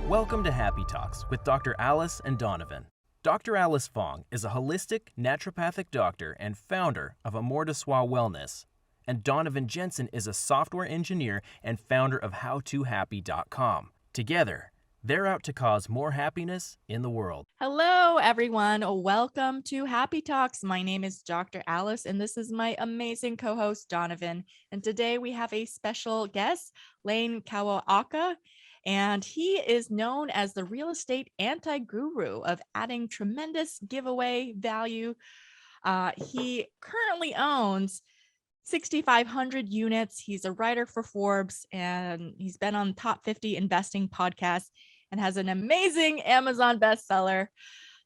Welcome to Happy Talks with Dr. Alice and Donovan. Dr. Alice Fong is a holistic naturopathic doctor and founder of Amour de Soi Wellness. And Donovon Jenson is a software engineer and founder of HowToHappy.com. Together, they're out to cause more happiness in the world. Hello, everyone. Welcome to Happy Talks. My name is Dr. Alice, and this is my amazing co-host, Donovan. And today we have a special guest, Lane Kawaoka. And he is known as the real estate anti-guru of adding tremendous giveaway value. He currently owns 6,500 units. He's a writer for Forbes, and he's been on top 50 investing podcasts and has an amazing Amazon bestseller.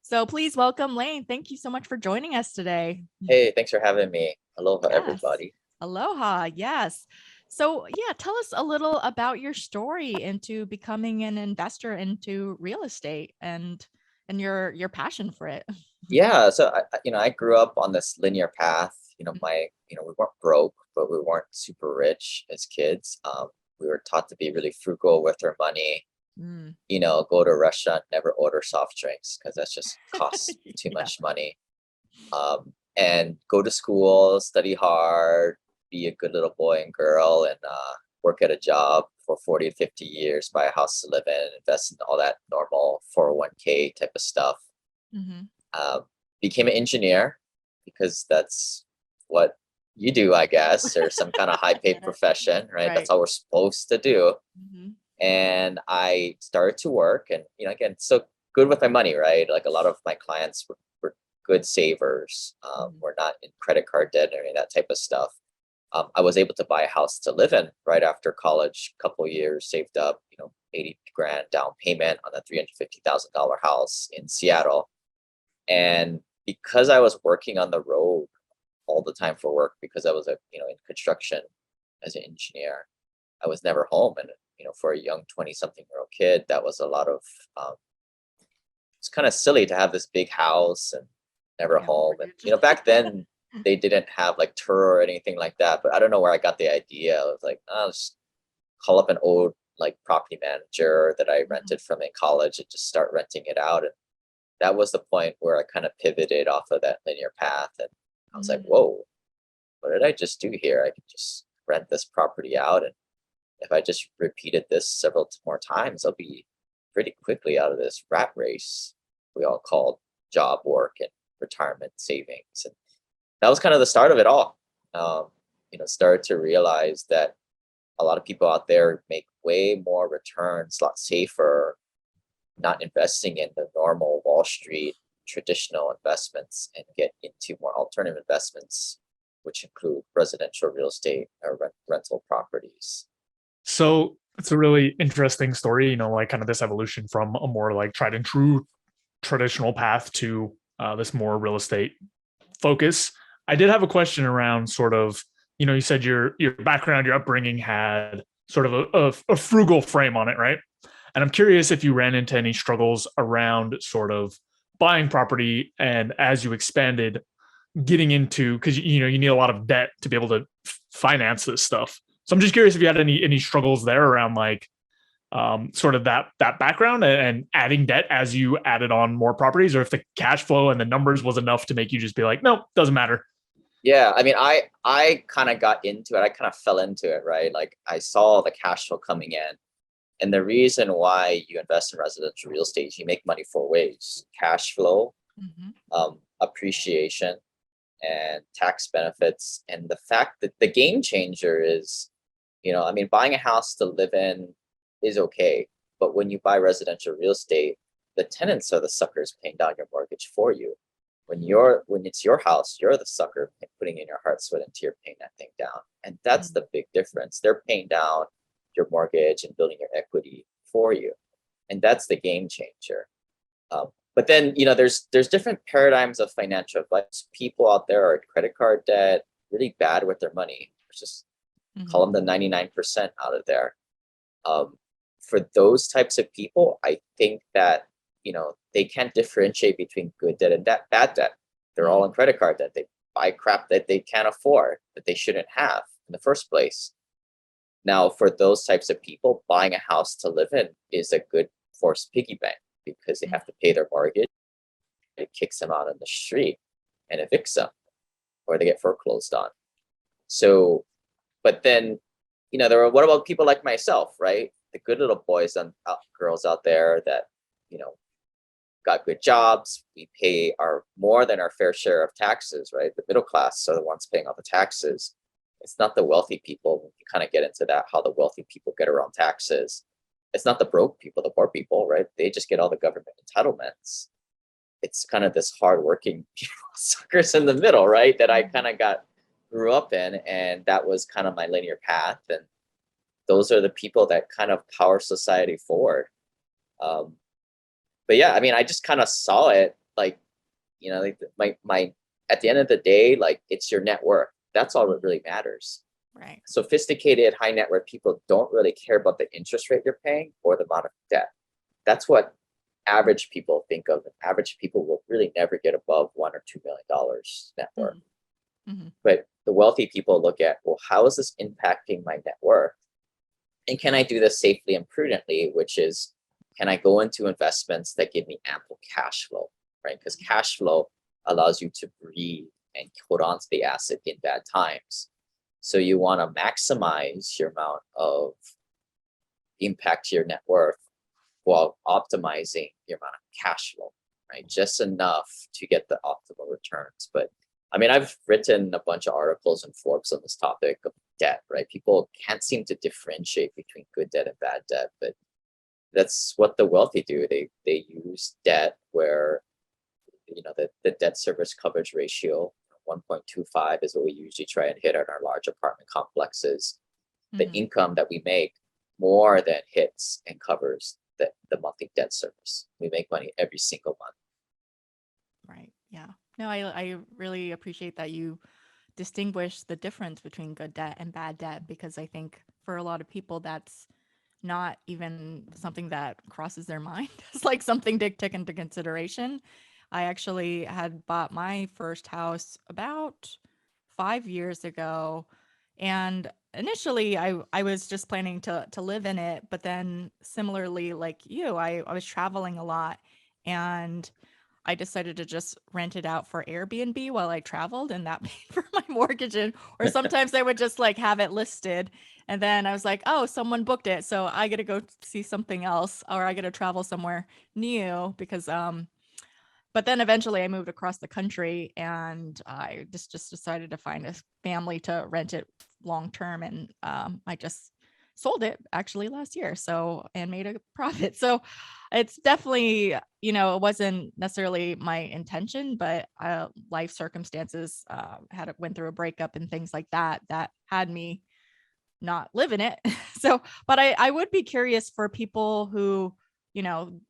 So please welcome Lane. Thank you so much for joining us today. Hey, thanks for having me. Aloha, everybody. Aloha. Yes. So tell us a little about your story into becoming an investor into real estate and your passion for it. Yeah, so I grew up on this linear path. We weren't broke, but we weren't super rich as kids. We were taught to be really frugal with our money. Go to a restaurant, never order soft drinks because that's just costs too much money. And go to school, study hard, be a good little boy and girl, and work at a job for 40 to 50 years, buy a house to live in, invest in all that normal 401k type of stuff. Became an engineer because that's what you do, I guess, or some kind of high paid profession, right? That's all we're supposed to do. And I started to work, and again, so good with my money, right? Like a lot of my clients were good savers. We're not in credit card debt or any of that type of stuff. I was able to buy a house to live in right after college, couple of years, saved up, 80 grand down payment on a $350,000 house in Seattle. And because I was working on the road all the time for work, because I was in construction as an engineer, I was never home. And for a young 20-something-year-old kid, that was a lot of it's kind of silly to have this big house and never home. And back then they didn't have like Turo or anything like that, but I don't know where I got the idea. I was like, I'll just call up an old like property manager that I rented from in college and just start renting it out. And that was the point where I kind of pivoted off of that linear path. And I was like, whoa, what did I just do here? I could just rent this property out. And if I just repeated this several more times, I'll be pretty quickly out of this rat race we all called job work and retirement savings. And that was kind of the start of it all. Started to realize that a lot of people out there make way more returns, a lot safer, not investing in the normal Wall Street traditional investments and get into more alternative investments, which include residential real estate or rental properties. So it's a really interesting story, like kind of this evolution from a more like tried and true traditional path to this more real estate focus. I did have a question around sort of, you said your background, your upbringing had sort of a frugal frame on it, right? And I'm curious if you ran into any struggles around sort of buying property and as you expanded, getting into, because you need a lot of debt to be able to finance this stuff. So I'm just curious if you had any struggles there around like sort of that background and adding debt as you added on more properties, or if the cash flow and the numbers was enough to make you just be like, no, doesn't matter. Yeah, I mean, I kind of got into it. I kind of fell into it, right? Like I saw the cash flow coming in. And the reason why you invest in residential real estate is you make money 4 ways: cash flow, appreciation, and tax benefits. And the fact that the game changer is, buying a house to live in is okay. But when you buy residential real estate, the tenants are the suckers paying down your mortgage for you. When it's your house, you're the sucker putting in your heart, sweat, and tear, paying that thing down. And that's the big difference. They're paying down your mortgage and building your equity for you. And that's the game changer. But then, there's different paradigms of financial advice. People out there are in credit card debt, really bad with their money. Just call them the 99% out of there. For those types of people, I think that they can't differentiate between good debt and bad debt. They're all in credit card debt. They buy crap that they can't afford, that they shouldn't have in the first place. Now, for those types of people, buying a house to live in is a good forced piggy bank because they have to pay their mortgage. It kicks them out on the street and evicts them, or they get foreclosed on. So, but then, what about people like myself, right? The good little boys and girls out there that, got good jobs. We pay more than our fair share of taxes, right? The middle class are the ones paying all the taxes. It's not the wealthy people. You kind of get into that, how the wealthy people get around taxes. It's not the broke people, the poor people, right? They just get all the government entitlements. It's kind of this hardworking suckers in the middle, right? That I kind of grew up in, and that was kind of my linear path. And those are the people that kind of power society forward. But yeah, I mean, I just kind of saw it like, my at the end of the day, like, it's your net worth. That's all that really matters. Right. Sophisticated, high net worth people don't really care about the interest rate you're paying or the amount of debt. That's what average people think of. Average people will really never get above $1 or $2 million net worth. Mm-hmm. But the wealthy people look at, well, how is this impacting my net worth? And can I do this safely and prudently, which is, can I go into investments that give me ample cash flow, right? Because cash flow allows you to breathe and hold on to the asset in bad times. So you want to maximize your amount of impact to your net worth while optimizing your amount of cash flow, right? Just enough to get the optimal returns. But I mean, I've written a bunch of articles in Forbes on this topic of debt, right? People can't seem to differentiate between good debt and bad debt, but that's what the wealthy do. They use debt where, the debt service coverage ratio, 1.25 is what we usually try and hit on our large apartment complexes. The income that we make more than hits and covers the monthly debt service. We make money every single month. Right. Yeah. No, I really appreciate that you distinguish the difference between good debt and bad debt, because I think for a lot of people that's not even something that crosses their mind. It's like something to take into consideration. I actually had bought my first house about 5 years ago, and initially I was just planning to live in it, but then similarly like you, I was traveling a lot, and I decided to just rent it out for Airbnb while I traveled, and that paid for my mortgage. Or sometimes I would just like have it listed, and then I was like, oh, someone booked it, so I got to go see something else, or I got to travel somewhere new because but then eventually I moved across the country, and I just decided to find a family to rent it long term, and I just sold it actually last year, and made a profit. So it's definitely, it wasn't necessarily my intention, but life circumstances went through a breakup and things like that had me not live in it. So, but I would be curious for people who,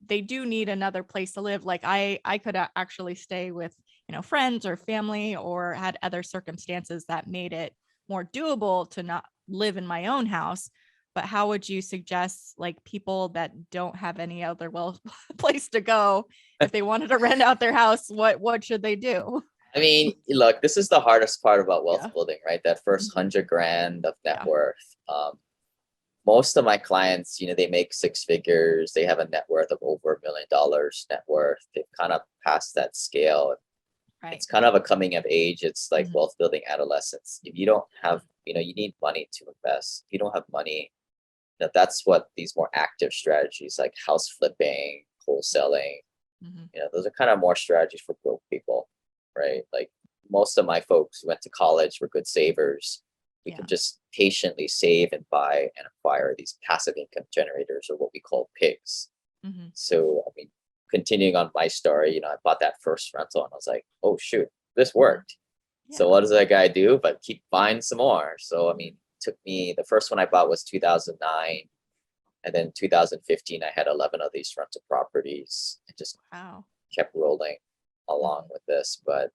they do need another place to live. Like I could actually stay with, friends or family, or had other circumstances that made it more doable to not live in my own house. But how would you suggest, like, people that don't have any other place to go, if they wanted to rent out their house, what should they do? I mean, look, this is the hardest part about wealth Yeah. building, right? That first 100 grand of net Yeah. worth. Most of my clients, they make six figures. They have a net worth of over $1 million net worth. They've kind of passed that scale. Right. It's kind of a coming of age. It's like wealth building adolescence. If you don't have, you need money to invest. If you don't have money, that's what these more active strategies like house flipping, wholesaling, those are kind of more strategies for broke people, right? Like most of my folks who went to college were good savers. We can just patiently save and buy and acquire these passive income generators, or what we call pigs. So, I mean, continuing on my story, I bought that first rental and I was like, oh, shoot, this worked. So what does that guy do? But keep buying some more. So, I mean, took me, the first one I bought was 2009. And then 2015, I had 11 of these rental properties and just kept rolling along with this. But,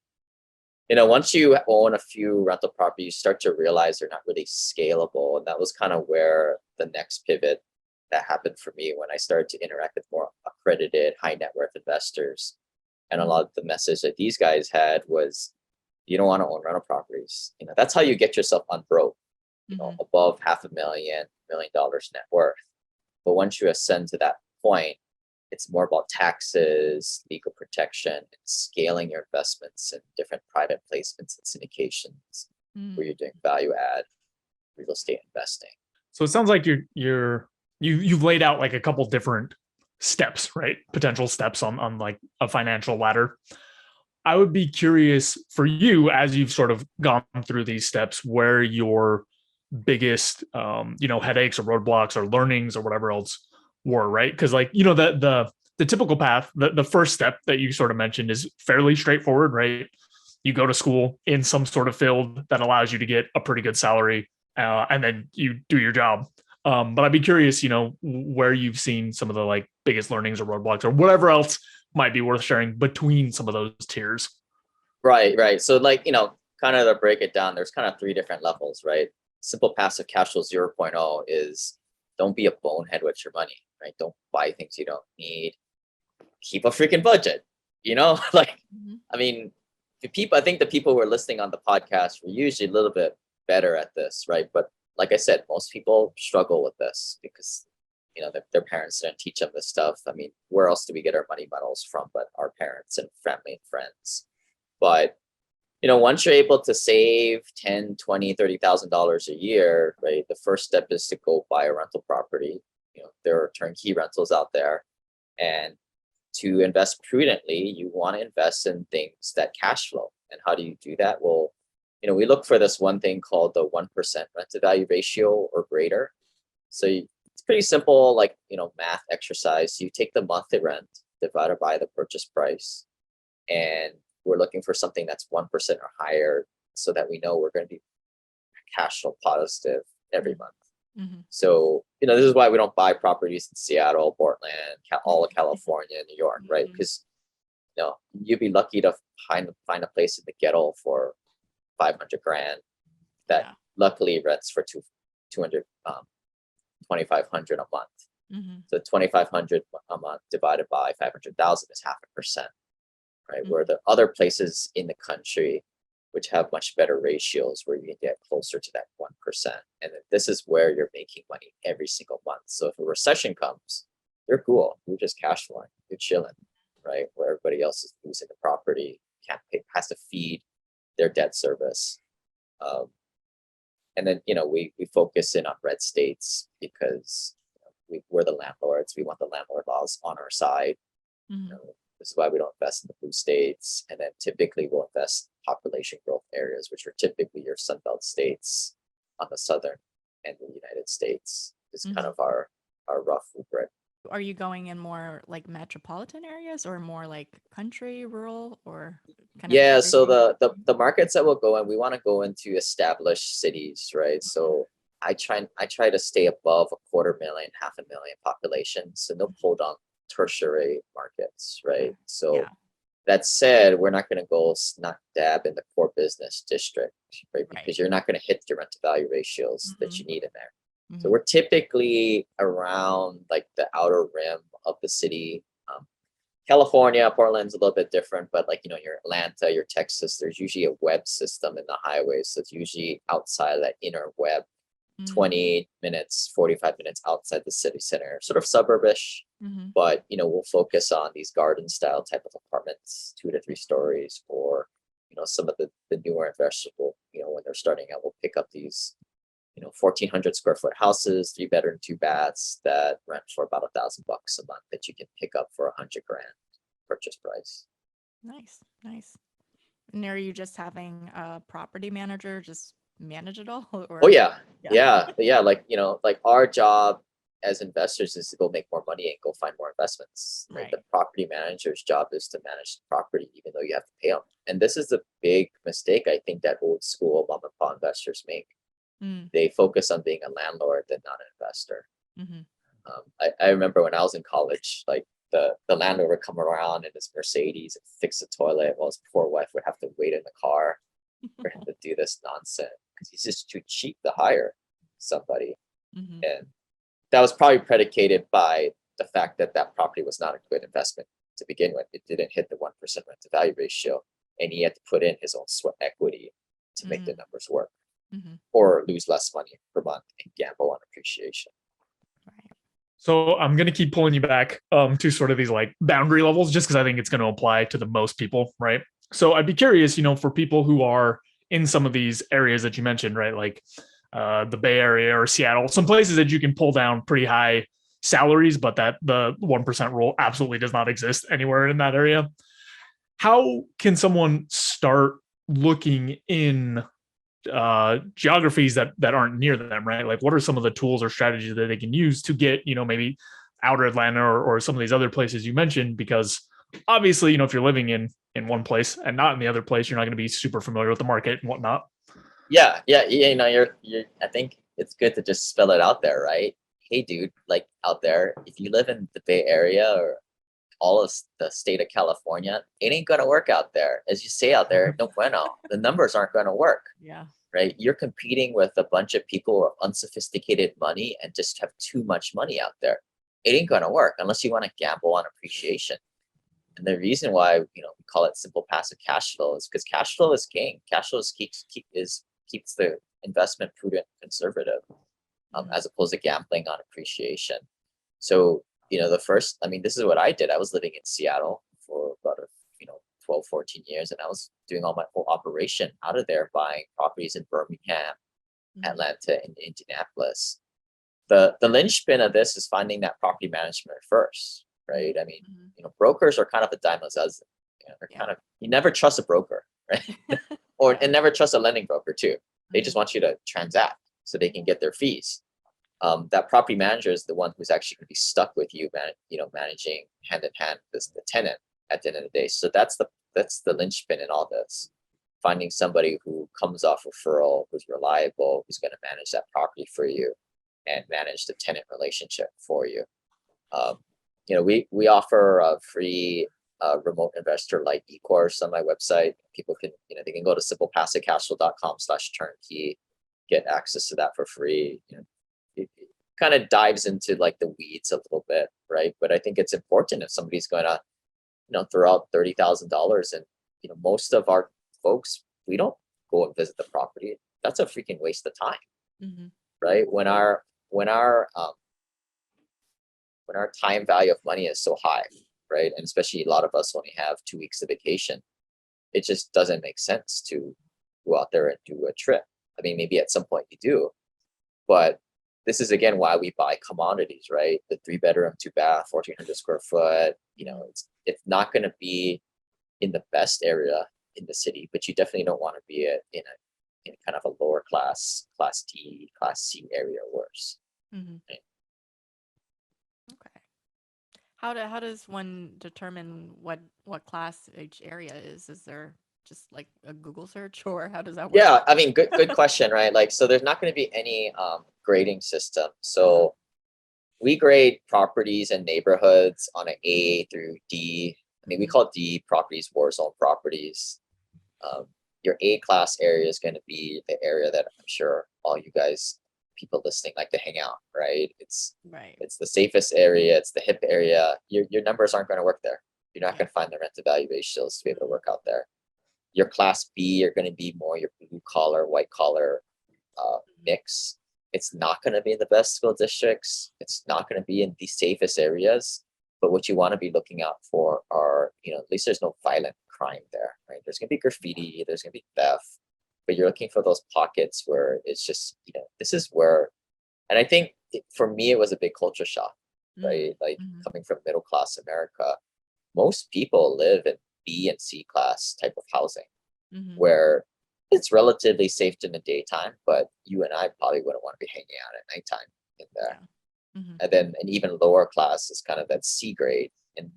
once you own a few rental properties, you start to realize they're not really scalable. And that was kind of where the next pivot that happened for me, when I started to interact with more accredited high net worth investors. And a lot of the message that these guys had was, You don't want to own rental properties. That's how you get yourself unbroke, above $500,000 net worth. But once you ascend to that point, it's more about taxes, legal protection, and scaling your investments in different private placements and syndications where you're doing value add real estate investing. So it sounds like you've laid out like a couple different steps, right? Potential steps on like a financial ladder. I would be curious for you, as you've sort of gone through these steps, where your biggest headaches or roadblocks or learnings or whatever else were, right? Because like, the typical path, the first step that you sort of mentioned is fairly straightforward, right? You go to school in some sort of field that allows you to get a pretty good salary, and then you do your job. But I'd be curious, where you've seen some of the like biggest learnings or roadblocks or whatever else might be worth sharing between some of those tiers. Right. So like, kind of to break it down, there's kind of 3 different levels, right? Simple passive cash flow 0.0 is don't be a bonehead with your money, right? Don't buy things you don't need. Keep a freaking budget, like, I mean, I think the people who are listening on the podcast were usually a little bit better at this, right? But like I said, most people struggle with this because, their parents didn't teach them this stuff. I mean, where else do we get our money medals from but our parents and family and friends? But, once you're able to save $10, $20, $30,000 a year, right? The first step is to go buy a rental property. There are turnkey rentals out there. And to invest prudently, you want to invest in things that cash flow. And how do you do that? Well, we look for this one thing called the 1% rent to value ratio or greater. So it's pretty simple, like, math exercise. You take the monthly rent divided by the purchase price. And we're looking for something that's 1% or higher so that we know we're going to be cash flow positive every month. So, this is why we don't buy properties in Seattle, Portland, all of California, New York, right? Because, you'd be lucky to find a place in the ghetto for $500,000 that luckily rents for $2,500 a month. So $2,500 a month divided by 500,000 is 0.5%, right? Where the other places in the country, which have much better ratios, where you can get closer to that 1%. And then this is where you're making money every single month. So if a recession comes, you're cool. You're just cash flowing. You're chilling, right? Where everybody else is losing the property, can't pay, has to feed their debt service. And then, we focus in on red states because we're the landlords. We want the landlord laws on our side. This is why we don't invest in the blue states. And then typically we'll invest in population growth areas, which are typically your Sunbelt states on the southern end of the United States. Is kind of our rough rubric. Are you going in more like metropolitan areas or more like country, rural, or kind of? So the markets that we'll go in, we want to go into established cities, right? So I try to stay above 250,000, 500,000 population. So no pull down tertiary markets, right? So that said, we're not going to go smack dab in the core business district, right? Because you're not going to hit your rent to value ratios that you need in there. So we're typically around like the outer rim of the city. California, Portland's a little bit different, but like, your Atlanta, your Texas, there's usually a web system in the highways. So it's usually outside of that inner web, 20 minutes, 45 minutes outside the city center, sort of suburbish. But, we'll focus on these garden style type of apartments, 2 to 3 stories, or, some of the newer investable, when they're starting out, we'll pick up these 1,400 square foot houses, 3 bedroom, 2 baths that rent for about $1,000 a month that you can pick up for $100,000 purchase price. Nice. And are you just having a property manager just manage it all? Or? Oh yeah. Like, like our job as investors is to go make more money and go find more investments. Right. Like the property manager's job is to manage the property, even though you have to pay them. And this is a big mistake I think that old school mom and pop investors make. They focus on being a landlord and not an investor. I remember when I was in college, like the landlord would come around in his Mercedes and fix the toilet while his poor wife would have to wait in the car for him to do this nonsense because he's just too cheap to hire somebody. And that was probably predicated by the fact that property was not a good investment to begin with. It didn't hit the 1% rent to value ratio. and he had to put in his own sweat equity to make the numbers work, Mm-hmm. or lose less money per month and gamble on appreciation. Right. So I'm going to keep pulling you back to sort of these like boundary levels, just because I think it's going to apply to the most people, right? So I'd be curious, for people who are in some of these areas that you mentioned, right? Like the Bay Area or Seattle, some places that you can pull down pretty high salaries, but that the 1% rule absolutely does not exist anywhere in that area. How can someone start looking in geographies that aren't near them, right? Like what are some of the tools or strategies that they can use to get, maybe outer Atlanta or some of these other places you mentioned? Because obviously, if you're living in one place and not in the other place, you're not going to be super familiar with the market and whatnot. Yeah, you're I think it's good to just spell it out there, right? Hey dude, like out there, if you live in the Bay Area or all of the state of California, it ain't gonna work out there. As you say out there, no bueno. The numbers aren't gonna work. Yeah. Right? You're competing with a bunch of people who are unsophisticated money and just have too much money out there. It ain't gonna work unless you want to gamble on appreciation. And the reason why we call it simple passive cash flow is because cash flow is king. Cash flow keeps the investment prudent, and conservative, as opposed to gambling on appreciation. So this is what I did. I was living in Seattle for about 12, 14 years, and I was doing all my whole operation out of there, buying properties in Birmingham, Atlanta, and Indianapolis. The linchpin of this is finding that property management first, right? I mean, brokers are kind of a dime a dozen. You never trust a broker, right? And never trust a lending broker too. They just want you to transact so they can get their fees. That property manager is the one who's actually going to be stuck with you, managing hand in hand with the tenant at the end of the day. So that's the linchpin in all this. Finding somebody who comes off referral, who's reliable, who's going to manage that property for you and manage the tenant relationship for you. We offer a free remote investor like e-course on my website. People can, they can go to simplepassivecashflow.com/turnkey, get access to that for free. It kind of dives into like the weeds a little bit, right? But I think it's important if somebody's going to, throw out $30,000, and most of our folks, we don't go and visit the property. That's a freaking waste of time, right? When our time value of money is so high, right? And especially a lot of us only have 2 weeks of vacation. It just doesn't make sense to go out there and do a trip. I mean, maybe at some point you do, but this is again why we buy commodities, right? The 3-bedroom, 2-bath, 1,400 square foot. It's not going to be in the best area in the city, but you definitely don't want to be in kind of a lower class D, class C area or worse. Right? Okay. How does one determine what class each area is? Is there just like a Google search, or how does that work? Yeah, I mean, good question, right? Like, so there's not going to be any grading system. So we grade properties and neighborhoods on an A through D. I mean, we call D properties war zone properties. Your A class area is going to be the area that I'm sure all you guys, people listening, like to hang out, right? It's the safest area. It's the hip area. Your numbers aren't going to work there. You're not going to find the rent to value ratios to be able to work out there. Your class B are going to be more your blue collar, white collar mix. It's not going to be in the best school districts. It's not going to be in the safest areas. But what you want to be looking out for are, at least there's no violent crime there, right? There's going to be graffiti, there's going to be theft, but you're looking for those pockets where it's just, this is where, and I think for me, it was a big culture shock, right? Like coming from middle class America, most people live in B and C class type of housing where it's relatively safe in the daytime, but you and I probably wouldn't want to be hanging out at nighttime in there. And then an even lower class is kind of that C grade. And,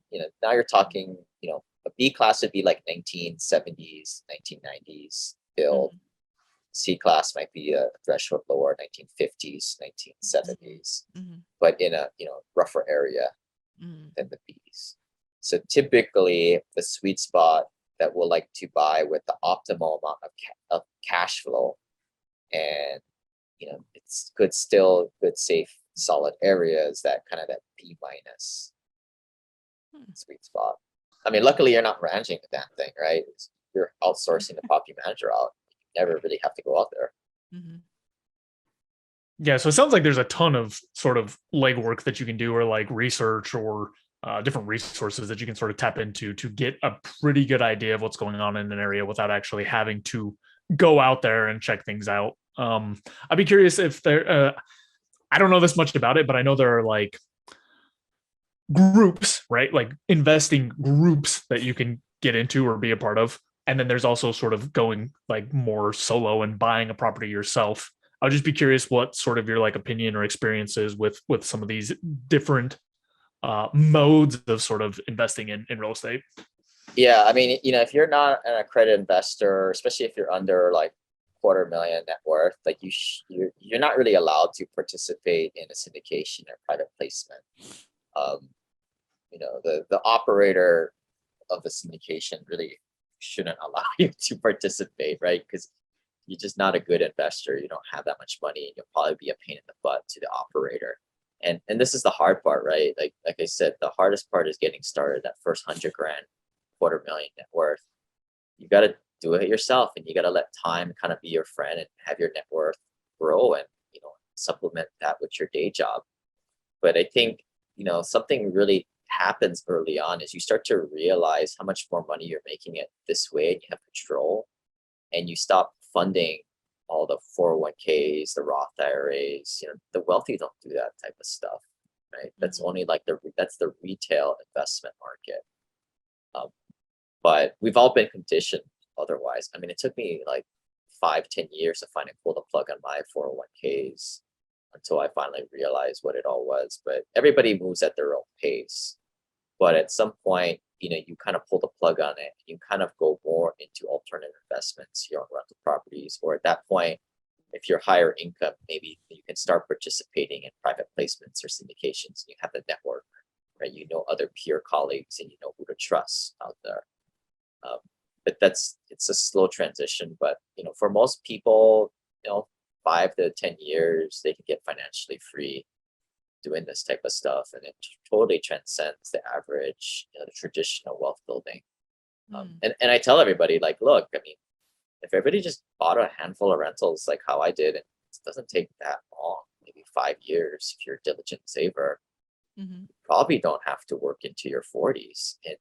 now you're talking, a B class would be like 1970s, 1990s build. C class might be a threshold lower, 1950s, 1970s, but in a, rougher area than the Bs. So typically the sweet spot that we'll like to buy with the optimal amount of cash flow, and it's good, safe, solid areas, that kind of that B minus sweet spot. I mean, luckily you're not ranching the damn thing, right? you're outsourcing the property manager out. You never really have to go out there. Mhm. Yeah, so it sounds like there's a ton of sort of legwork that you can do, or like research, or different resources that you can sort of tap into to get a pretty good idea of what's going on in an area without actually having to go out there and check things out. I'd be curious if there. I don't know this much about it, but I know there are like groups, right? Like investing groups that you can get into or be a part of. And then there's also sort of going like more solo and buying a property yourself. I would just be curious what sort of your like opinion or experiences with some of these different modes of sort of investing in real estate. Yeah, I mean, if you're not an accredited investor, especially if you're under like $250,000 net worth, like you're not really allowed to participate in a syndication or private placement. The operator of the syndication really shouldn't allow you to participate, right? Because you're just not a good investor. You don't have that much money, and you'll probably be a pain in the butt to the operator. And this is the hard part, right? Like I said, the hardest part is getting started. That first $100,000, $250,000 net worth. You got to do it yourself, and you got to let time kind of be your friend and have your net worth grow, and supplement that with your day job. But I think something really happens early on is you start to realize how much more money you're making it this way, and you have control, and you stop funding all the 401ks, the Roth IRAs. The wealthy don't do that type of stuff, right? That's only like that's the retail investment market. But we've all been conditioned otherwise. I mean, it took me like 5-10 years to finally pull the plug on my 401ks until I finally realized what it all was. But everybody moves at their own pace. But at some point, you kind of pull the plug on it. You kind of go more into alternative investments, your own rental properties, or at that point, if you're higher income, maybe you can start participating in private placements or syndications. You have the network, right? Other peer colleagues, and who to trust out there. But it's a slow transition. But for most people, 5 to 10 years, they can get financially free doing this type of stuff, and it totally transcends the average, the traditional wealth building. And I tell everybody, like, look, I mean, if everybody just bought a handful of rentals like how I did, it doesn't take that long, maybe 5 years if you're a diligent saver. You probably don't have to work into your 40s, and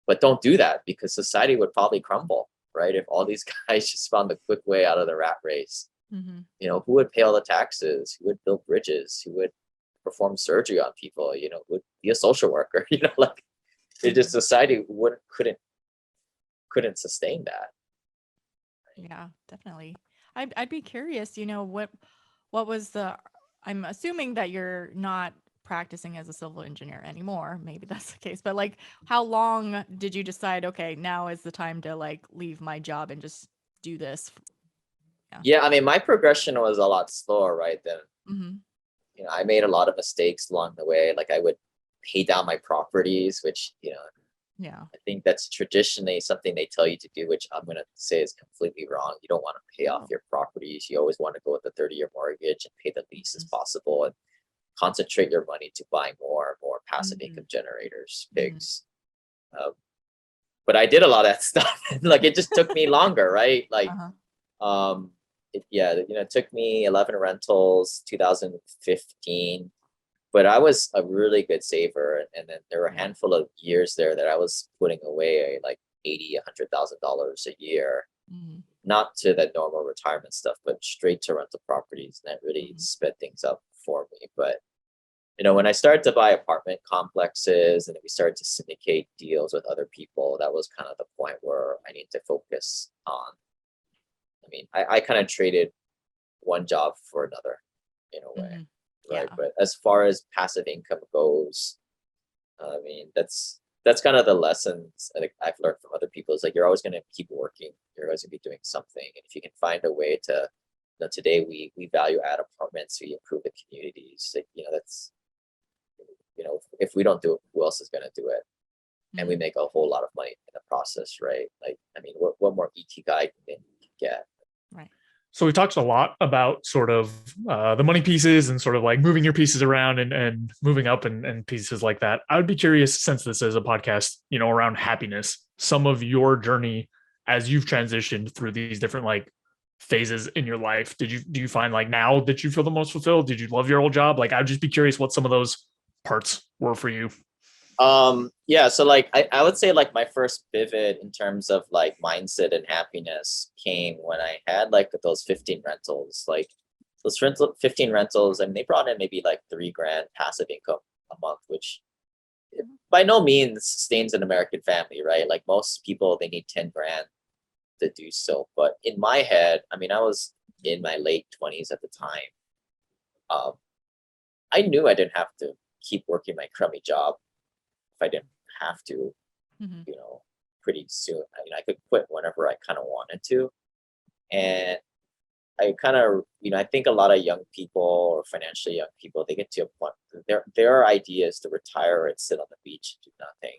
but don't do that, because society would probably crumble, right? If all these guys just found the quick way out of the rat race. Who would pay all the taxes? Who would build bridges? Who would perform surgery on people? Who would be a social worker? Like it just society couldn't sustain that. Yeah, definitely. I'd be curious, what was I'm assuming that you're not practicing as a civil engineer anymore. Maybe that's the case, but like, how long did you decide, okay, now is the time to like leave my job and just do this? Yeah, I mean, my progression was a lot slower, right? Then, I made a lot of mistakes along the way. Like I would pay down my properties, which, yeah, I think that's traditionally something they tell you to do, which I'm going to say is completely wrong. You don't want to pay off your properties. You always want to go with a 30-year mortgage and pay the least as possible, and concentrate your money to buying more passive income generators, pigs. But I did a lot of that stuff. Like it just took me longer, right? Like, it took me 11 rentals, 2015, but I was a really good saver. And then there were a handful of years there that I was putting away like $80,000, $100,000 a year, not to the normal retirement stuff, but straight to rental properties. And that really sped things up for me. But, when I started to buy apartment complexes and we started to syndicate deals with other people, that was kind of the point where I need to focus on. I mean, I kind of traded one job for another in a way, right? Yeah. But as far as passive income goes, I mean, that's kind of the lessons I think I've learned from other people. Is like you're always going to keep working. You're always going to be doing something, and if you can find a way to, today we value add apartments, we improve the communities. Like, that's, if we don't do it, who else is going to do it? And we make a whole lot of money in the process, right? Like, I mean, what more ikigai can you get? Right. So we talked a lot about sort of the money pieces and sort of like moving your pieces around and moving up and pieces like that. I would be curious, since this is a podcast, around happiness. some of your journey as you've transitioned through these different like phases in your life. Do you find like now that you feel the most fulfilled? Did you love your old job? Like, I'd just be curious what some of those parts were for you. Yeah, so like I would say like my first pivot in terms of like mindset and happiness came when I had like those 15 rentals. Like those 15 rentals, and they brought in maybe like $3,000 passive income a month, which by no means sustains an American family, right? Like most people, they need 10 grand to do so. But in my head, I mean, I was in my late 20s at the time. Um, I knew I didn't have to keep working my crummy job if I didn't have to, Mm-hmm. pretty soon. I mean, I could quit whenever I kind of wanted to. And I kind of, I think a lot of young people or financially young people, they get to a point, their idea is to retire and sit on the beach and do nothing.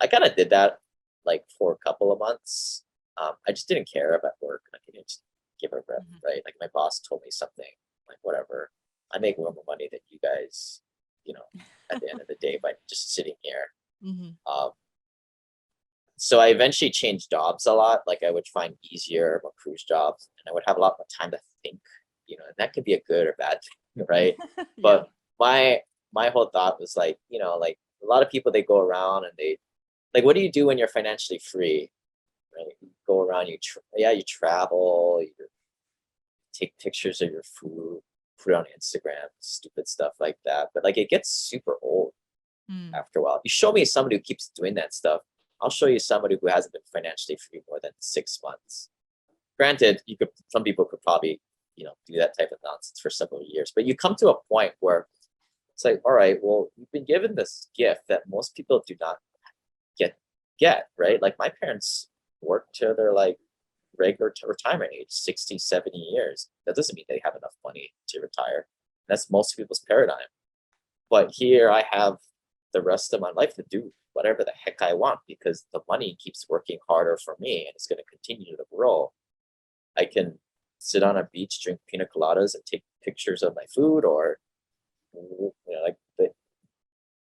I kind of did that like for a couple of months. I just didn't care about work. I could just give a rip, right? Like my boss told me something, like whatever. I make more money than you guys, at the end of the day by just sitting here. Mm-hmm. So I eventually changed jobs a lot. Like I would find easier, more cruise jobs, and I would have a lot more time to think. And that could be a good or bad thing, right? Yeah. But my whole thought was like, like a lot of people, they go around and they like, what do you do when you're financially free? Right? You go around, you travel, you take pictures of your food, put it on Instagram, stupid stuff like that. But like it gets super old Mm. after a while. You show me somebody who keeps doing that stuff, I'll show you somebody who hasn't been financially free more than 6 months. Granted, some people could probably, do that type of nonsense for several years, but you come to a point where it's like, all right, well, you've been given this gift that most people do not get, right? Like my parents worked till they're like regular to retirement age, 60, 70 years. That doesn't mean they have enough money to retire. That's most people's paradigm. But here I have the rest of my life to do whatever the heck I want because the money keeps working harder for me and it's going to continue to grow. I can sit on a beach, drink pina coladas, and take pictures of my food, or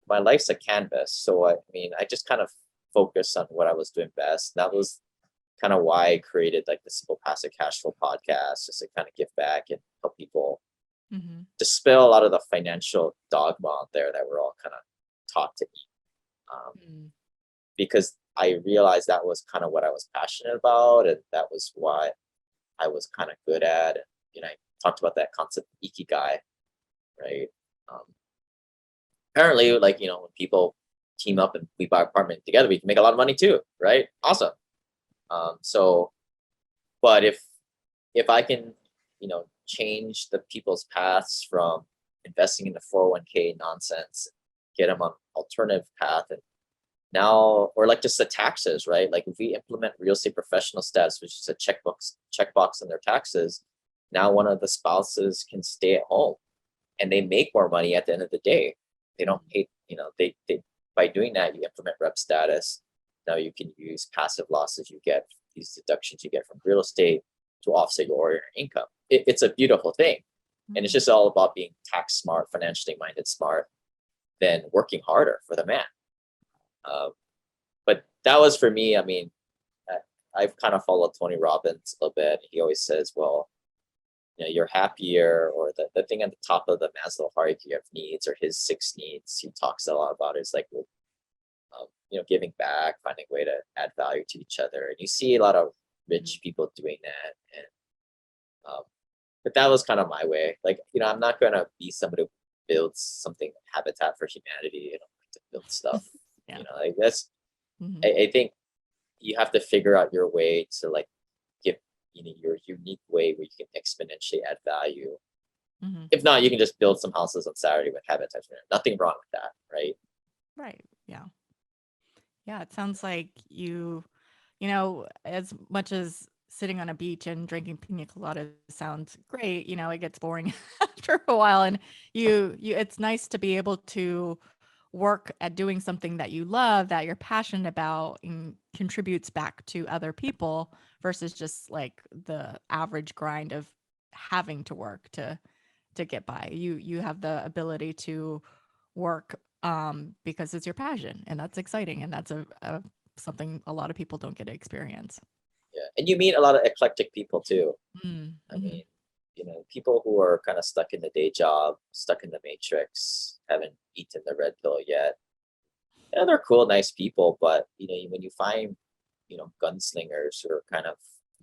my life's a canvas. So I mean, I just kind of focused on what I was doing best. That was kind of why I created like the Simple Passive Cash Flow podcast, just to kind of give back and help people dispel a lot of the financial dogma out there that we're all kind of taught to eat. Because I realized that was kind of what I was passionate about, and that was what I was kind of good at. And I talked about that concept of ikigai, right? Apparently, like when people team up and we buy an apartment together, we can make a lot of money too, right? Awesome. But if I can, change the people's paths from investing in the 401k nonsense, get them on alternative path, and now, or like just the taxes, right? Like if we implement real estate professional status, which is a checkbox in their taxes, now one of the spouses can stay at home and they make more money at the end of the day. They don't pay, they by doing that, you implement rep status. Now you can use passive losses you get, these deductions you get from real estate to offset your ordinary income. It's a beautiful thing. And it's just all about being tax smart, financially minded smart, than working harder for the man. But that was for me. I mean, I've kind of followed Tony Robbins a little bit. He always says, well, you're happier, or the thing at the top of the Maslow hierarchy of needs, or his 6 needs he talks a lot about, is like, giving back, finding a way to add value to each other. And you see a lot of rich people doing that. And but that was kind of my way. Like, I'm not going to be somebody who builds something, Habitat for Humanity. I don't like to build stuff. Yeah. Like that's, I think you have to figure out your way to like give, your unique way where you can exponentially add value. If not, you can just build some houses on Saturday with Habitat for Humanity. Nothing wrong with that, right? Right. Yeah. Yeah. It sounds like you, as much as sitting on a beach and drinking pina colada sounds great, it gets boring after a while. And it's nice to be able to work at doing something that you love, that you're passionate about, and contributes back to other people versus just like the average grind of having to work to get by. You have the ability to work because it's your passion, and that's exciting, and that's a something a lot of people don't get to experience. Yeah. And you meet a lot of eclectic people too. Mm, I mean, people who are kind of stuck in the day job, stuck in the matrix, haven't eaten the red pill yet. Yeah, they're cool, nice people, but when you find, gunslingers who are kind of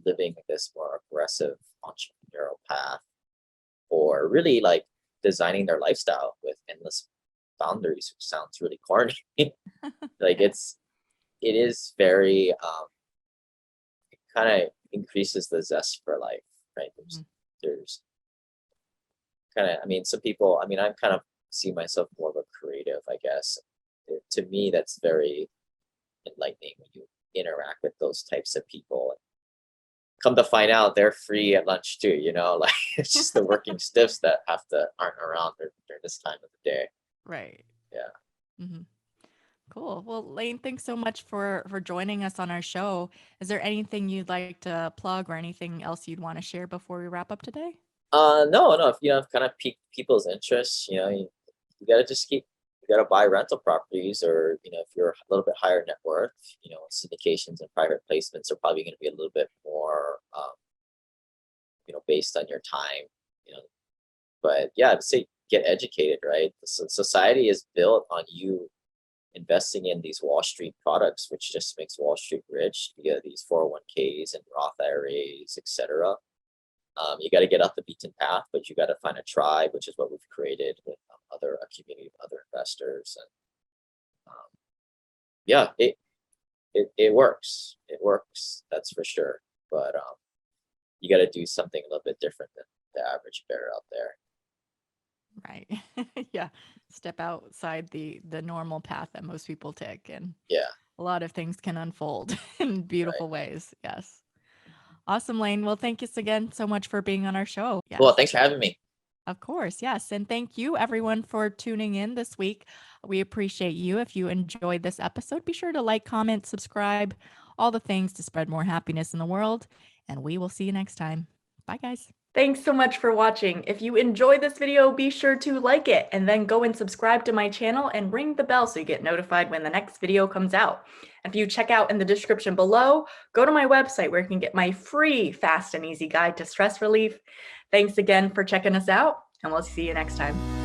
living this more aggressive entrepreneurial path, or really like designing their lifestyle with endless boundaries, which sounds really corny. Like it is very it kind of increases the zest for life, right? There's kind of, some people, I'm kind of see myself more of a creative, I guess. To me, that's very enlightening when you interact with those types of people. Come to find out, they're free at lunch too. Like it's just the working stiffs that aren't around during this time of the day. Right. Yeah. Mm-hmm. Cool. Well, Lane, thanks so much for joining us on our show. Is there anything you'd like to plug or anything else you'd want to share before we wrap up today? No. If I've kind of piqued people's interests, you gotta you gotta buy rental properties, or if you're a little bit higher net worth, syndications and private placements are probably going to be a little bit more, based on your time, But yeah, I'd say get educated, right? Society is built on you investing in these Wall Street products, which just makes Wall Street rich via these 401ks and Roth IRAs, etc. You got to get off the beaten path, but you got to find a tribe, which is what we've created with a community of other investors. And yeah, it works. It works. That's for sure. But you got to do something a little bit different than the average bear out there. Right. Yeah. Step outside the normal path that most people take, and Yeah. a lot of things can unfold in beautiful ways. Yes. Awesome, Lane. Well, thank you again so much for being on our show. Yes. Well, thanks for having me. Of course, yes. And thank you everyone for tuning in this week. We appreciate you. If you enjoyed this episode, be sure to like, comment, subscribe, all the things to spread more happiness in the world. And we will see you next time. Bye, guys. Thanks so much for watching. If you enjoyed this video, be sure to like it and then go and subscribe to my channel and ring the bell so you get notified when the next video comes out. If you check out in the description below, go to my website where you can get my free fast and easy guide to stress relief. Thanks again for checking us out, and we'll see you next time.